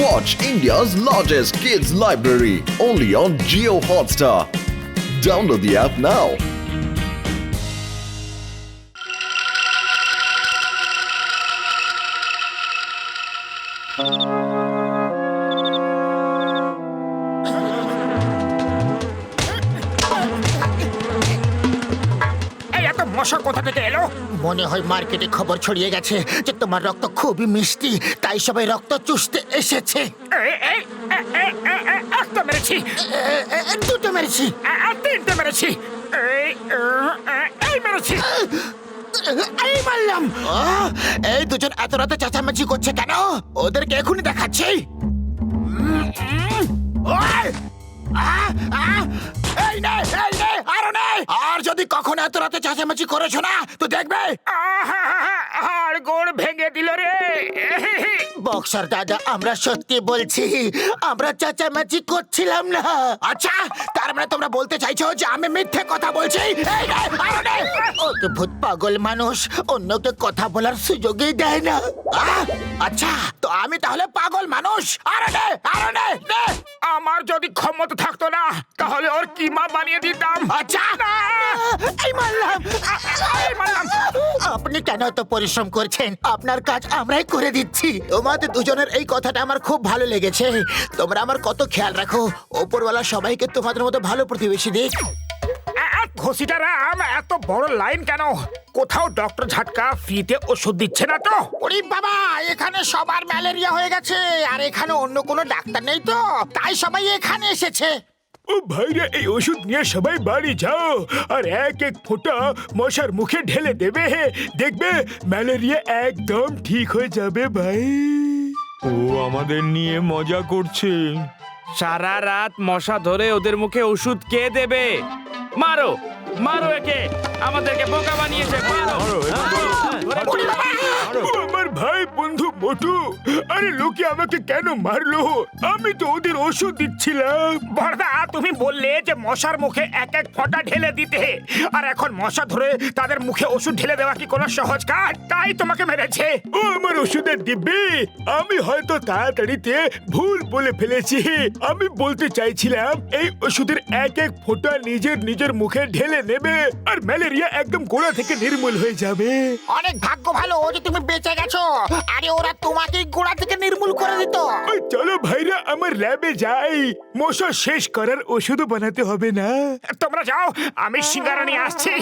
Watch India's largest kids library only on Jio Hotstar. Download the app now. মশা কোথা থেকে এলো? মনে হয় মার্কেটে খবর ছড়িয়ে গেছে যে তোমার রক্ত খুবই মিষ্টি, তাই সবাই রক্ত চুষতে এসেছে। একটা মেরেছি, দুটো মেরেছি, তিনটে মেরেছি, এই মেরেছি, এই মারলাম। এই দুজন এত রাতে চেঁচামেচি করছে কেন? ওদেরকে এখনই দেখাচ্ছি। এই নে, এই নে, আরো নে। আর যদি কখনো এত রাতে চেঁচামেচি করেছো না তো দেখবে হাড় গোড় ভেঙে দিল রে। বক্সার দাদা, আমরা সত্যি বলছি, আমরা চেঁচামেচি করছিলাম না। আচ্ছা, তার মানে তোমরা বলতে চাইছো যে আমি মিথ্যে কথা বলছি? এই নে, আরো নে। অদ্ভুত পাগল মানুষ, অন্যকে কথা বলার সুযোগই দেয় না। আচ্ছা, তো আমি তাহলে পাগল মানুষ? আরো নে, আরো নে, নে। আমার যদি ক্ষমতা থাকতো না তাহলে ওর কিমা বানিয়ে দিতাম। আচ্ছা, এই মারলাম, এই মারলাম। আপনি কেন এত পরিশ্রম করছেন? আপনার কাজ আমরাই করে দিচ্ছি। তোমাদের দুজনের এই কথাটা আমার খুব ভালো লেগেছে। তোমরা আমার কত খেয়াল রাখো। ওপরওয়ালা সবাইকে তোমাদের মতো ভালো প্রতিবেশী দিক। ঘষিটা রাম, এত বড় লাইন কেন? কোথাও ডক্টর ঝাটকা ফ্রিতে ওষুধ দিচ্ছে না তো? ওরে বাবা, এখানে সবার ম্যালেরিয়া হয়ে গেছে, আর এখানে অন্য কোনো ডাক্তার নেই তো, তাই সবাই এখানে এসেছে। ও ভাইরা, এই ওষুধ নিয়ে সবাই বাড়ি যাও আর এক এক ফোঁটা মশার মুখে ঢেলে দেবে। দেখবে ম্যালেরিয়া একদম ঠিক হয়ে যাবে ভাই। ও আমাদের নিয়ে মজা করছে। সারা রাত মশা ধরে ওদের মুখে ওষুধ কে দেবে? মারো মারো একে, আমাদেরকে বোকা বানিয়েছে। মারো। আমার ভাই বন্ধু মোটু, আরে লোকে আমাকে কেন মারলো? আমি তো ওদের ওষুধ দিচ্ছিলাম। বড়দা, তুমি বললে যে মশার মুখে এক এক ফোঁটা ঢেলে দিতে, আর এখন মশা ধরে তাদের মুখে ওষুধ ঢেলে দেওয়া কি কোনো সহজ কাজ? তাই তোমাকে মেরেছে। ও আমার ওষুধের দিব্যি, আমি হয়তো তাড়াতাড়িতে ভুল বলে ফেলেছি। আমি বলতে চাইছিলাম এই ওষুধের এক এক ফোঁটা নিজের নিজের মুখে ঢেলে নেবে আর ম্যালেরিয়া একদম গোড়া থেকে নির্মূল হয়ে যাবে। অনেক ভাগ্য ভালো যে তুমি বেঁচে গেছো, আরে ওরা তোমাকে গোড়া থেকে নির্মূল করে দিত। চলো ভাইরা, আমার ল্যাবে যাই। মশা শেষ করার ওষুধও বানাতে হবে না। তোমরা যাও, আমি সিঙ্গারা নিয়ে আসছি।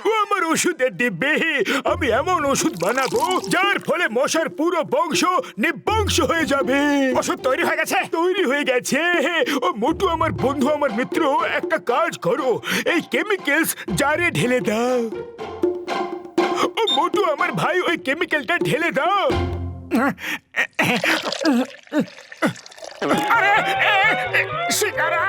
ও আমার ওষুধের দিব্যে, আমি এমন ওষুধ বানাবো যার ফলে মশার পুরো বংশ নিবংশ হয়ে যাবে। ওষুধ তৈরি হয়ে গেছে? তৈরি হয়ে গেছে। ও মোটু, আমার বন্ধু, আমার মিত্র, একটা কাজ করো, এই কেমিক্যালস জারে ঢেলে দাও। ও মোটু, আমার ভাই, ওই কেমিক্যালটা ঢেলে দাও। আরে সিঙ্গারা!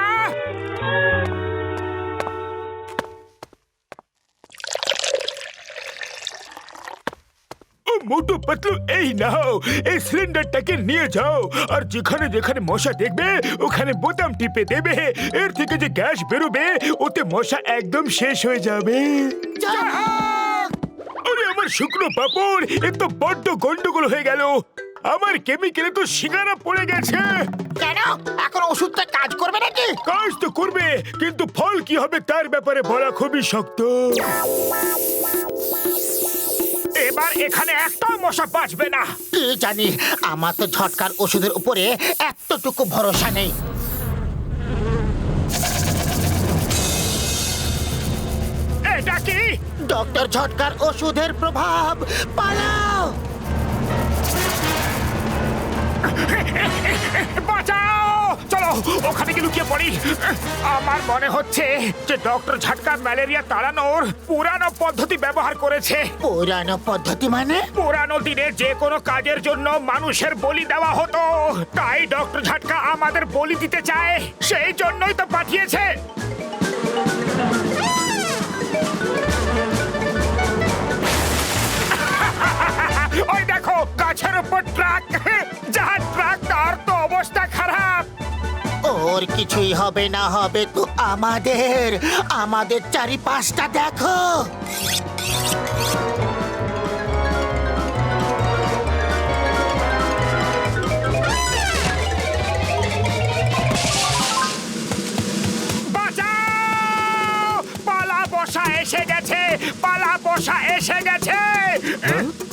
মোটু পাতলু, এই নাও, এই সিলিন্ডারটাকে নিয়ে যাও আর যেখানে যেখানে মশা দেখবে ওখানে বোতাম টিপে দেবে। এর থেকে যে গ্যাস বেরোবে ওতে মশা একদম শেষ হয়ে যাবে। আরে আমার শুকনো পাপড়, এ তো বড্ড গন্ডগোল হয়ে গেল। আমার কেমিক্যালে তো সিঙ্গারা পড়ে গেছে। কেন? এখন ওষুধটা কাজ করবে নাকি? কাজ তো করবে, কিন্তু ফল কি হবে তার ব্যাপারে বলা খুবই শক্ত। এবার এখানে একটাও মশা বাঁচবে না। কি জানি, আমার তো ঝটকার ওষুধের উপরে এতটুকু ভরসা নেই। এটা কি? ডক্টর ঝটকার ওষুধের প্রভাব। পালাও! বাঁচাও! চলো ওখানে গিয়ে লুকিয়ে পড়ি। আমার মনে হচ্ছে যে ডক্টর ঝটকা ম্যালেরিয়া তাড়ানোর পুরানো পদ্ধতি ব্যবহার করেছে। পুরানো পদ্ধতি মানে? পুরানো দিনে যে কোনো কাজের জন্য মানুষের বলি দেওয়া হতো, তাই ডক্টর ঝটকা আমাদের বলি দিতে চায়, সেই জন্যই তো পাঠিয়েছে। ওই দেখো, গাছের উপর ট্রাক। যার ট্রাক, তার তো অবস্থা খারাপ। ওর কিছুই হবে না, হবে তো আমাদের। আমাদের চারিপাশটা দেখো। মশা এসে গেছে।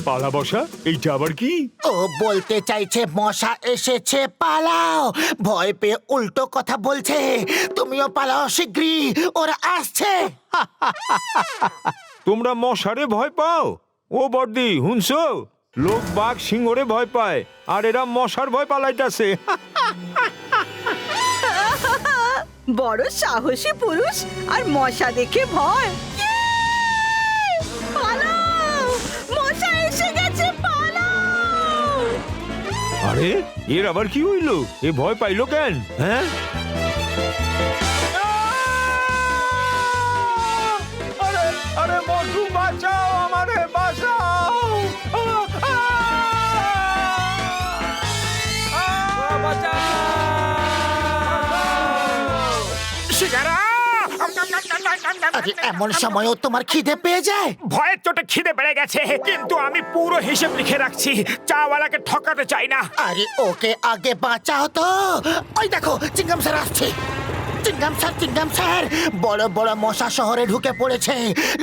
পালা বসা এইটা আবার কি? ও বলতে চাইছে মশা এসেছে, পালাও। ভয় পেয়ে উল্টো কথা বলছে। তুমিও পালাও শিগগিরই, ওরা আসছে। তোমরা মশারে ভয় পাও? ও বর্দি হুনছো, লোক বাঘ সিংহরে ভয় পায় আর এরা মশার ভয় পালাইতাছে। বড় সাহসী পুরুষ আর মশা দেখে ভয়। পালাও! মশা এসে গেছে, পালাও! আরে এর আবার কি হইলো? এ ভয় পাইলো কেন? হ্যাঁ, আরে আরে মধু বাঁচাও, আমারে বাঁচাও। শিকারা! আরে এমন সময়ও তোমার খিদে পেয়ে যায়? ভয়ের চোটে খিদে বেড়ে গেছে, কিন্তু আমি পুরো হিসেব লিখে রাখছি। চাওয়ালাকে ঠকাতে চাই না। আরে ওকে আগে বাঁচাও তো। ওই দেখো চিংগাম স্যার আসছে। চিংগাম স্যার, বড় বড় মশা শহরে ঢুকে পড়েছে।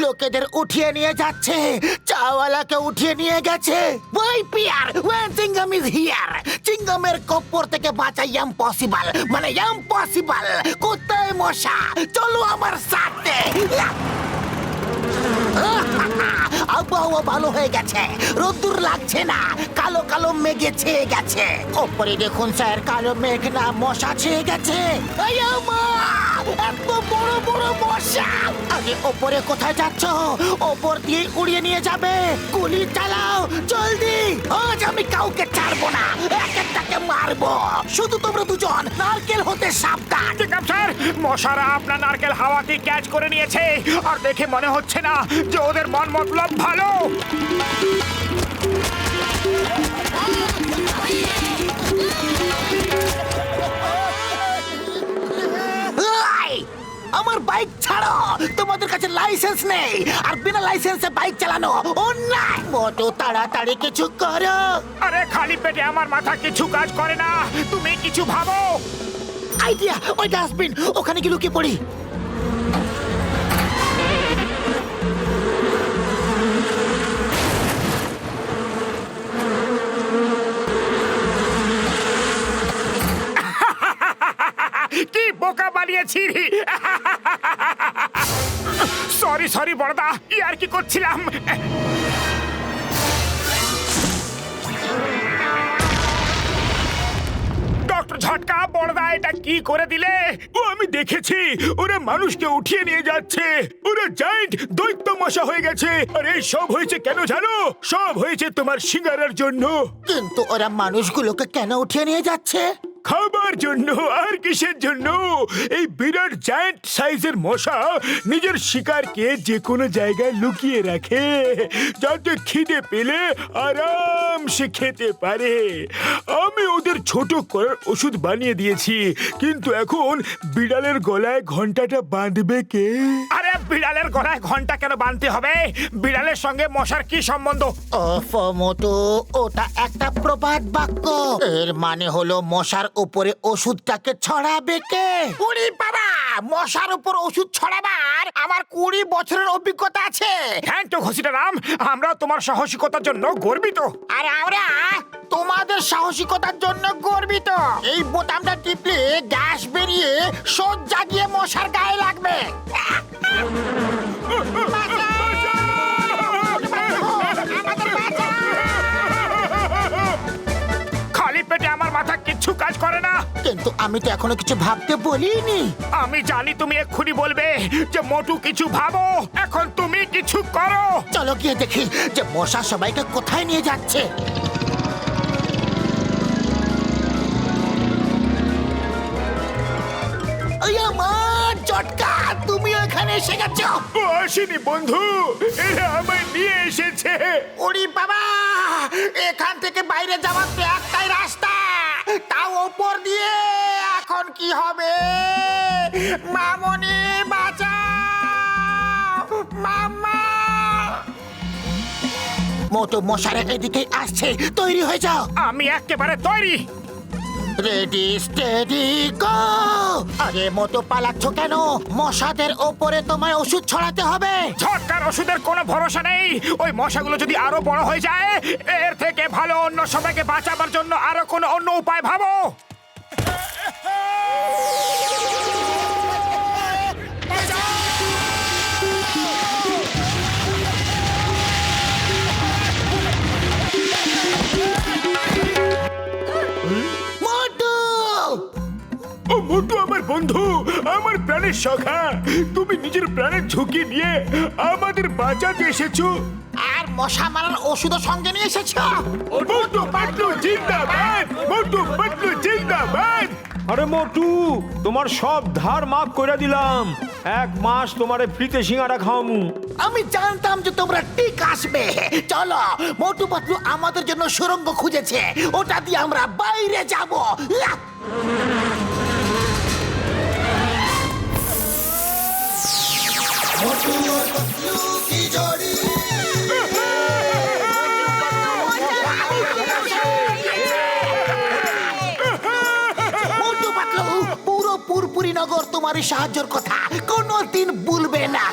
লোকেদের উঠিয়ে নিয়ে যাচ্ছে। চাওয়ালাকে উঠিয়ে নিয়ে গেছে। ওই পিয়ার, ওয়েন চিংগাম ইজ হিয়ার। চিংগামের কপ্পর থেকে বাঁচা ইম্পসিবল, মানে ইম্পসিবল। কোথায় মশা? চলো আমার সাথে। আবহাওয়া ভালো হয়ে গেছে, রোদ্দুর লাগছে না, কালো কালো মেঘে ছেয়ে গেছে। ওপরে দেখুন স্যার, কালো মেঘ না মশা ছেয়ে গেছে। এই আমা, এত বড় বড় মশা! আরে ওপরে কোথায় যাচ্ছ? ওপর দিয়ে উড়িয়ে নিয়ে যাবে। গুলি চালাও জলদি, আজ আমি কাউকে ছাড়বো না, এক একটাকে মারবো। শুধু তোমরা দুজন নারকেল হতে সাবধান। চিংগাম স্যার, মশারা আপনার নারকেল হাওয়াকে ক্যাচ করে নিয়েছে। আর দেখে মনে হচ্ছে না যে ওদের মন মতলব ভালো। এই, আমার বাইক ছাড়ো। তোমাদের কাছে লাইসেন্স নেই, আর বিনা লাইসেন্সে বাইক চালানো অন্যায়। মোটো তাড়াতাড়ি কিছু করো। আরে খালি পেটে আমার মাথা কিছু কাজ করে না। তুমি কিছু ভাবো। আইডিয়া, ওই ডাস্টবিন, ওখানে কি লুকিয়ে পড়ি। কি বোকা বানিয়েছি। সরি সরি বড়দা, ইয়ার কি করছিলাম। ডক্টর ঝটকা, বড়দা এটা কি করে দিলে? ও আমি দেখেছি, ওরা মানুষকে উঠিয়ে নিয়ে যাচ্ছে। ওরা জায়ান্ট দৈত্য মশা হয়ে গেছে। আর এই সব হয়েছে কেন জানো? সব হয়েছে তোমার সিঙ্গারার জন্য। কিন্তু ওরা মানুষগুলোকে কেন উঠিয়ে নিয়ে যাচ্ছে? খাবার জন্য। আর কিসের জন্য? এই বিরাট জায়ান্ট সাইজের মশা নিজের শিকারকে যে কোনো জায়গায় লুকিয়ে রাখে, যাতে খিদে পেলে আরামসে খেতে পারে। আমি ওদের ছোট করার ওষুধ বানিয়ে দিয়েছি, কিন্তু এখন বিড়ালের গলায় ঘন্টাটা বাঁধবে কে? আরে বিড়ালের গলায় ঘন্টা কেন বাঁধতে হবে? বিড়ালের সঙ্গে মশার কি সম্বন্ধ? ওফ মোটু, ওটা একটা প্রবাদ বাক্য। এর মানে হলো মশার উপরে ওষুধটাকে ছড়াবে কে? উড়ি বাবা, মশার উপর ওষুধ ছড়াবার আমার 20 বছরের অভিজ্ঞতা আছে। থ্যাংক ইউ ঘসিটা রাম, আমরা তোমার সাহসিকতার জন্য গর্বিত। আর আমরা তোমাদের সাহসিকতার জন্য গর্বিত। এই বোতামটা টিপলে গ্যাস বেরিয়ে সজ্জা গিয়ে মশার গায়ে লাগবে। খালি পেটে আমার মাথা কিচ্ছু কাজ করে না। কিন্তু আমি তো এখনো কিছু ভাবতে বলিনি। আমি জানি তুমি এক্ষুনি বলবে যে মোটু কিছু ভাবো। এখন তুমি কিছু করো। চলো গিয়ে দেখি যে মশা সবাইকে কোথায় নিয়ে যাচ্ছে। ওই আমার চটকা, তুমি এখানে এসে গেছো। ও আসেনি বন্ধু, এরা আমায় নিয়ে এসেছে। ওরে বাবা, এখান থেকে বাইরে যাওয়ার তো একটাই রাস্তা, তাও ওপর দিয়ে। এখন কি হবে? মামনি বাঁচাও, মামা। মোটো মশারা এদিকে আসছে, তৈরি হয়ে যাও। আমি একেবারে তৈরি। Ready steady go! আরে মতো পালাচ্ছ কেন? মশাদের ওপরে তোমায় ওষুধ ছড়াতে হবে। ঝটকার ওষুধের কোনো ভরসা নেই। ওই মশাগুলো যদি আরো বড় হয়ে যায়, এর থেকে ভালো অন্য সবাইকে বাঁচাবার জন্য আরো কোনো অন্য উপায় ভাবো। মোটু! ও মোটু আমার বন্ধু, আমার প্রাণের সখা, তুমি নিজের প্রাণের ঝুঁকি নিয়ে আমাদের বাঁচাতে এসেছো। আর মশা মারার ওষুধও সঙ্গে নিয়ে এসেছো? মোটু পাটলু জিন্দাবাদ, মোটু পাটলু জিন্দাবাদ। আরে মোটু, তোমার সব ধার মাফ করে দিলাম। 1 মাস তোমারে ফ্রিতে সিঙ্গারা খাওয়ামু। আমি জানতাম যে তোমরা ঠিক আসবে। চলো, মোটু পাতলু আমাদের জন্য সুড়ঙ্গ খুঁজেছে, ওটা দিয়ে আমরা বাইরে যাব। মোটু পাতলু, পুরো পুরপুরি নগর তোমারই সাহায্যের কথা কোনোদিন ভুলবে না।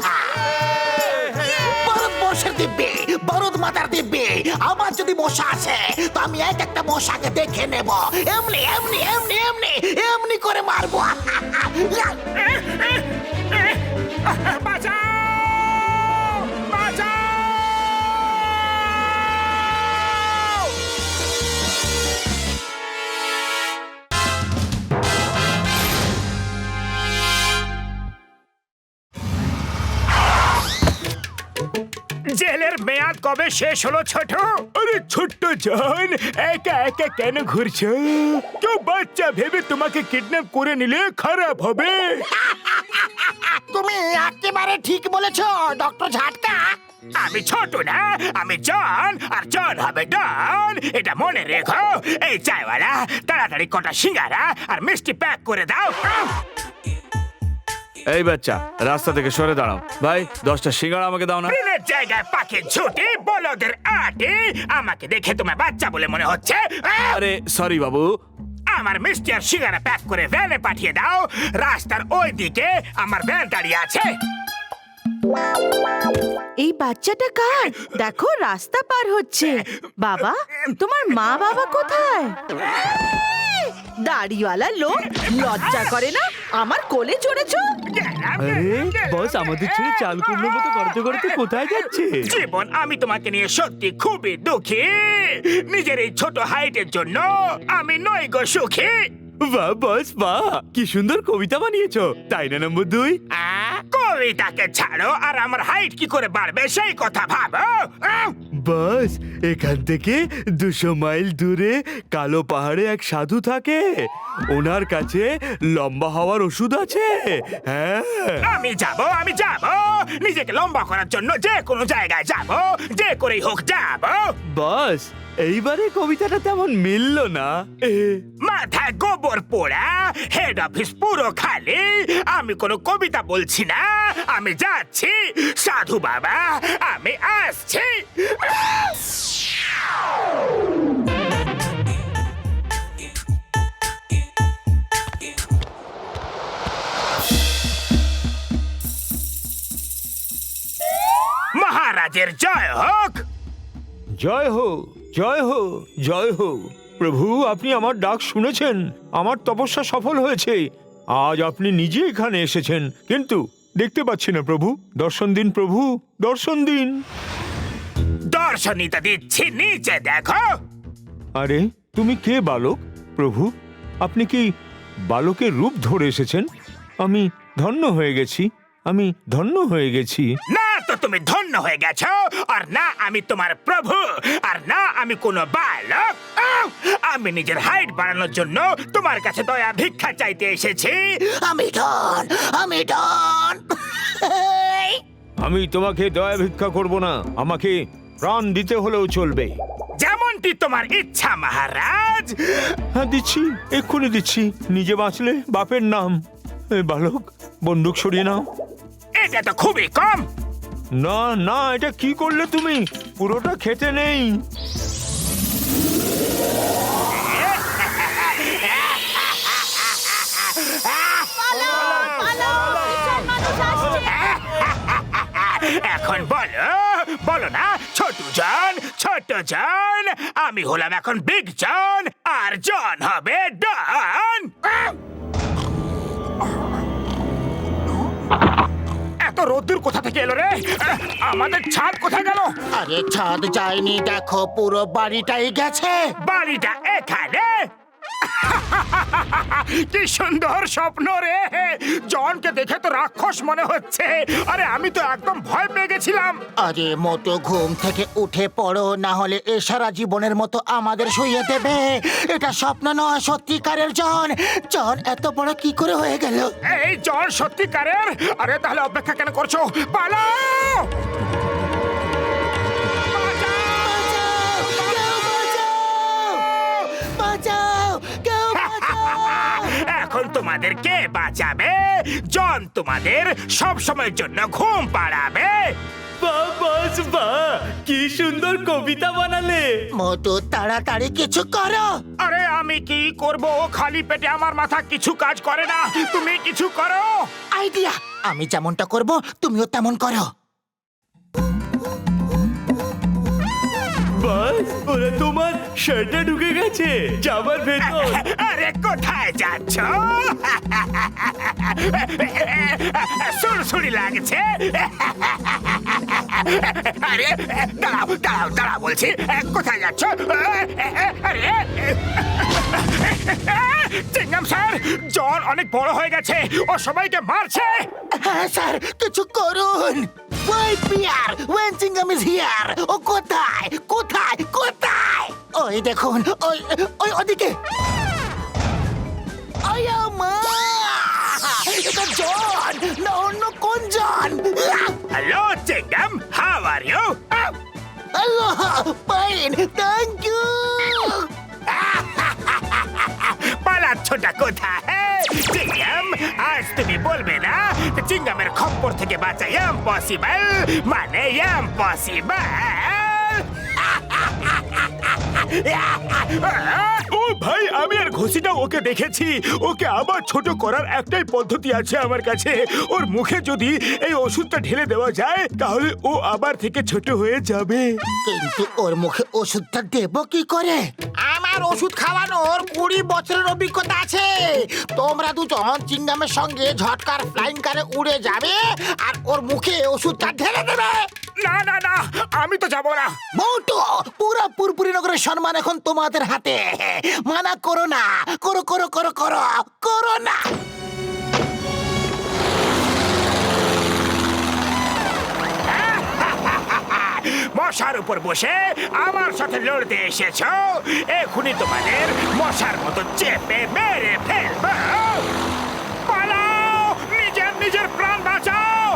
বরফ দিব্যে, বরদ মাতার দিব্যে, আমার যদি মশা আছে তো আমি একটা মশাকে দেখে নেব, এমনি এমনি এমনি এমনি এমনি করে মারবো। বাঁচাও! বাঁচাও! জেলের মেয়াদ কবে শেষ হলো ছোট? আরে ছোট্ট জান, একা একা কেন ঘুরছো? কেউ বাচ্চা ভেবে তোমাকে কিডন্যাপ করে নিলে খারাপ হবে। তুমি একেবারে ঠিক বলেছো ডক্টর ঝাটকা। আমি ছোট না, আমি জন, আর জন হবে ডন, এটা মনে রেখো। এই চায়ওয়ালা, তাড়াতাড়ি কটা সিঙ্গারা আর মিষ্টি প্যাক করে দাও। এই বাচ্চা, রাস্তা থেকে সরে দাঁড়াও। ভাই, 10টা সিঙ্গাড়া আমাকে দাও না। ট্রেনের জায়গায় পাখির ছুটি, বলদের আটি। আমাকে দেখে তোমার বাচ্চা বলে মনে হচ্ছে? আরে সরি বাবু। আমার মিষ্টি আর সিঙ্গারা প্যাক করে ভ্যানে পাঠিয়ে দাও। রাস্তার ওই দিকে আমার ভ্যান দাঁড়িয়ে আছে। এই বাচ্চাটা কার? দেখো রাস্তা পার হচ্ছে। বাবা, তোমার মা বাবা কোথায়? দাড়িওয়ালা লোক, লজ্জা করে না? আমার কোলে চড়েছো? বস আমাদের ছেড়ে চাল কুমড়োর মতো করতে করতে কোথায় যাচ্ছে? জীবন, আমি তোমাকে নিয়ে সত্যি খুবই দুঃখী। নিজের এই ছোট হাইটের জন্য আমি নই গো সুখী। বাহ বস বাহ, কি সুন্দর কবিতা বানিয়েছো, তাই না নম্বর 2? কবিতাকে ছাড়ো, আর আমার হাইট কি করে বাড়বে সেই কথা ভাবো। বস, এখান থেকে 200 মাইল দূরে কালো পাহাড়ে এক সাধু থাকে। ওনার কাছে লম্বা হওয়ার ওষুধ আছে। হ্যাঁ, আমি যাব, আমি যাব, নিজেকে লম্বা করার জন্য যে কোনো জায়গায় যাব, যে করেই হোক যাব। বস এইবারে কবিতাটা তেমন মিললো না। মাথায় গোবর পোড়া, হেড অফিস পুরো খালি, আমি কোনো কবিতা বলছি না, আমি যাচ্ছি। সাধু বাবা, আমি আসছি। মহারাজের জয় হোক। জয় হো, জয় হো, জয় হো। প্রভু, আপনি আমার ডাক শুনেছেন। আমার তপস্যা সফল হয়েছে। আজ আপনি নিজে এখানে এসেছেন, কিন্তু দেখতে পাচ্ছি না প্রভু। দর্শন দিন প্রভু, দর্শন দিন। দর্শনীতে দিচ্ছি, নিচে দেখো। আরে তুমি কে বালক? প্রভু, আপনি কি বালকের রূপ ধরে এসেছেন? আমি ধন্য হয়ে গেছি, আমি ধন্য হয়ে গেছি। না তো তুমি ধন্য হয়ে গেছো, আর না আমি তোমার প্রভু, আর না আমি কোনো বালক। আমি নিজের হাইট বাড়ানোর জন্য তোমার কাছে দয়া ভিক্ষা চাইতে এসেছি। আমি ডন, আমি ডন। আমি তোমাকে দয়া ভিক্ষা করব না, আমাকে প্রাণ দিতে হলেও চলবে। যেমনটি তোমার ইচ্ছা মহারাজ। হ্যাঁ দিচ্ছি, এক্ষুনি দিচ্ছি। নিজে বাঁচলে বাপের নাম। বালক, বন্দুক সরিয়ে নাও। এটা তো খুবই কম। না না, এটা কি করলে তুমি? পুরোটা খেতে নেই। হলো না ছোট জন আমি হলাম এখন বিগ জন আর জন হবে ডন। এত রোদ্দুর কোথা থেকে এলো রে? আমাদের ছাদ কোথায় গেল? আরে ছাদ যায়নি, দেখো পুরো বাড়িটাই গেছে। বাড়িটা এখানে? কি সুন্দর স্বপ্ন রে! জনকে দেখে তো রাক্ষস মনে হচ্ছে। আরে আমি তো একদম ভয় পেয়ে গেছিলাম। আরে মতো ঘুম থেকে উঠে পড়ো, না হলে এ সারা জীবনের মতো আমাদের শুইয়ে দেবে। এটা স্বপ্ন নয়, সত্যিকারের জন। জন এত বড় কি করে হয়ে গেল? এই জন সত্যিকারের? আরে তাহলে অপেক্ষা কেন করছো? পালাও! বাঁচাও, কেউ বাঁচাও! এখন তোমাদের কে বাঁচাবে? জন তোমাদের সব সময়ের জন্য ঘুম পাড়াবে। বস বা কি সুন্দর কবিতা বানালে। মোটু তাড়াতাড়ি কিছু করো। আরে আমি কি করব? খালি পেটে আমার মাথা কিছু কাজ করে না। তুমি কিছু করো। আইডিয়া! আমি যেমনটা করব তুমিও তেমন করো। বস ওরা তোমার শার্টে ঢুকে গেছে, জামার ভেতর। আরে কোথায় যাচ্ছ? সুরসুরি লাগছে। আরে দাঁড়াও বলছি। কোথায় যাচ্ছ? আরে চিংগাম স্যার, জন অনেক বড় হয়ে গেছে, ও সবাইকে মারছে। হ্যাঁ স্যার, কিছু করুন। Wait, Pierre! When Chingam is here! ও কোথায়? কোথায়? কোথায়? ওই দেখুন, ওই ওদিকে। আয়া মা! এটা জন, না অন্য কোন জন? Hello Chingum, how are you? আল্লাহ, ফাইন, থ্যাংক ইউ। পালাচ্ছোটা কোথায়? চিংগাম, আজ তুমি বলবে না চিংগামের খপ্পর থেকে বাঁচা ইম্পসিবল, মানে ইম্পসিবল। ও ভাই, আমি আর ঘুষিটা ওকে দেখেছি। ওকে আবার ছোট করার একটাই পদ্ধতি আছে আমার কাছে। ওর মুখে যদি এই ওষুধটা ঢেলে দেওয়া যায় তাহলে ও আবার থেকে ছোট হয়ে যাবে। কিন্তু ওর মুখে ওষুধটা দেব কি করে? আমার ওষুধ খাওয়ানোর 20 বছরের অভিজ্ঞতা আছে। তোমরা দুজন চিংগামের সঙ্গে ঝটকার ফ্লাইং কারে উড়ে যাবে আর ওর মুখে ওষুধটা ঢেলে দেবে। না, আমি তো যাব না। মোটো, পুরো পুরপুরি নগরের সম্মান এখন তোমাদের হাতে। মানা করো না, করো না। মশার উপর বসে আমার সাথে লড়তে এসেছো? এখনই তোমাদের মশার মতো চেপে মেরে ফেলবো। পালাও, নিজের প্রাণ বাঁচাও।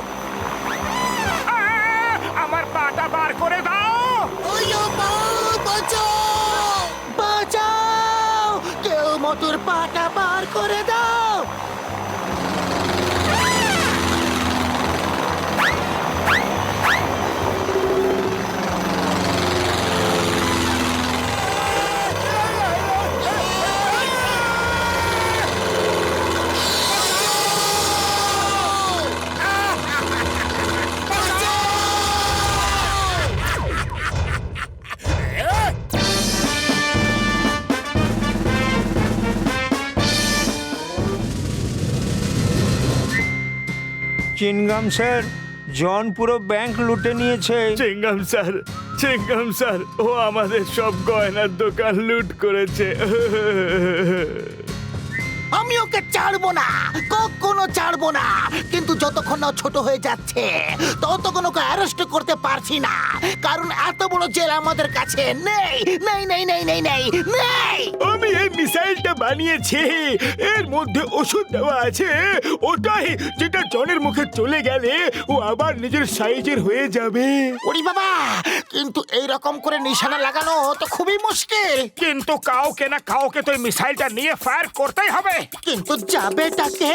আমার পাটা বার করে দাও। বাঁচাও, কেউ মোটুর পাটা বার করে দাও। চিনগাম স্যার, জন পুরো ব্যাংক লুটে নিয়েছে। চিংগাম স্যার, ও আমাদের সব গয়নার দোকান লুট করেছে। আমি ওকে ছাড়বো না, কখনো ছাড়বো না। কিন্তু যতক্ষণ না ও ছোট হয়ে যাচ্ছে ততক্ষণ ওকে অ্যারেস্ট করতে পারছি না, কারণ এত বড় জেল আমাদের কাছে নেই। আমি এই মিসাইলটা বানিয়েছি, এর মধ্যে ওষুধ দেওয়া আছে। ওটাই যেটা জনের মুখে চলে গেলে ও আবার নিজের সাইজের হয়ে যাবে। ওরে বাবা, কিন্তু এই রকম করে নিশানা লাগানো তো খুবই মুশকিল। কিন্তু কাউকে না কাউকে তো এই মিসাইলটা নিয়ে ফায়ার করতেই হবে। কিন্তু যাবেটাকে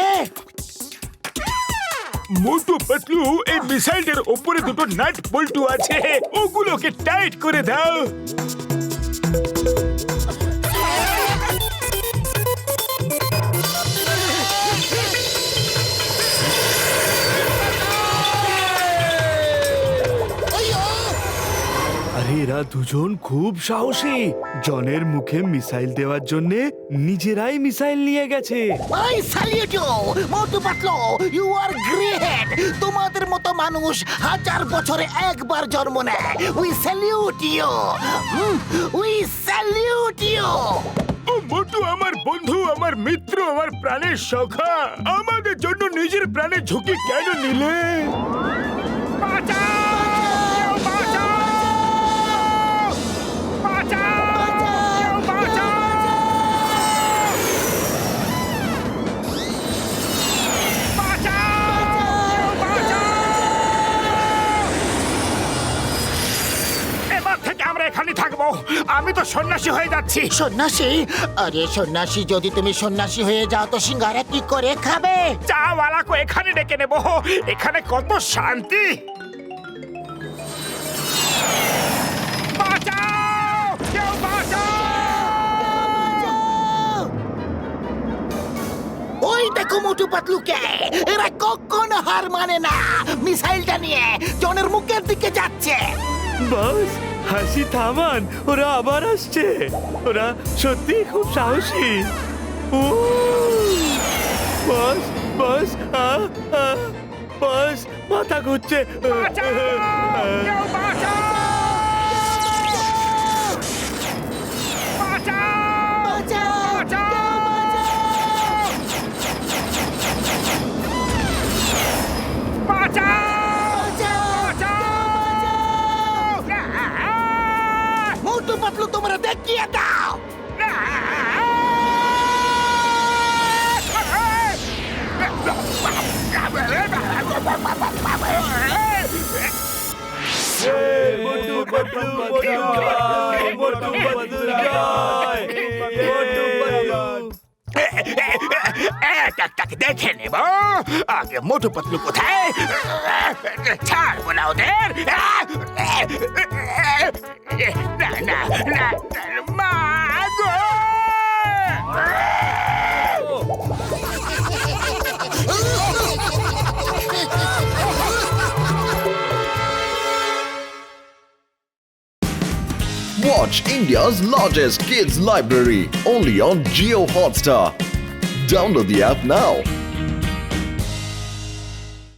মোটু পাতলু, এই মিসাইলটার উপরে দুটো নাট বল্টু আছে, ওগুলোকে টাইট করে দাও। দুজন খুব সাহসী। জনের মুখে মিসাইল দেওয়ার জন্য নিজেরাই মিসাইল নিয়ে গেছে। I salute you Motu Patlu, you are great. তোমাদের মতো মানুষ হাজার বছরে একবার জন্ম নেয়। We salute you, we salute you. ও মোটু আমার বন্ধু, আমার মিত্র, আমার প্রাণের সখা, আমাদের জন্য নিজের প্রাণের ঝুঁকি কেন নিলে? বাঁচাও! কেউ বাঁচাও! বাঁচাও! কেউ বাঁচাও! বাঁচাও! কেউ বাঁচাও! এবার থেকে আমরা এখানে থাকবো। আমি তো সন্ন্যাসী হয়ে যাচ্ছি। সন্ন্যাসী? আরে সন্ন্যাসী, যদি তুমি সন্ন্যাসী হয়ে যাও তো সিঙ্গারা কি করে খাবে? চাওয়ালাকে এখানে ডেকে নেব। এখানে কত শান্তি। বাঁচাও! কেউ বাঁচাও! ওই দেখো মোটু পাতলুকে, এরা কখনো হার মানে না। মিসাইলটা নিয়ে জনের মুখের দিকে যাচ্ছে। বাস, হাসি থামান, ওরা আবার আসছে। ওরা সত্যি খুব সাহসী। ও বাস, বাস, বাস, মাথা ঘুরছে। বাঁচাও! কেউ বাঁচাও! বাঁচাও! বাঁচাও! মোটু পাতলু, তোমরা দেখিয়ে দাও। মোটু পাতলু জয়, মোটু পাতলু জয়, মোটু পাতলু। একটাকে দেখে নেব। আগে মোটু পাতলু কোথায়? ছাড়বো না ওদের। না না না, মা গো! Watch India's largest kids library only on Geo Hotstar. Download the app now.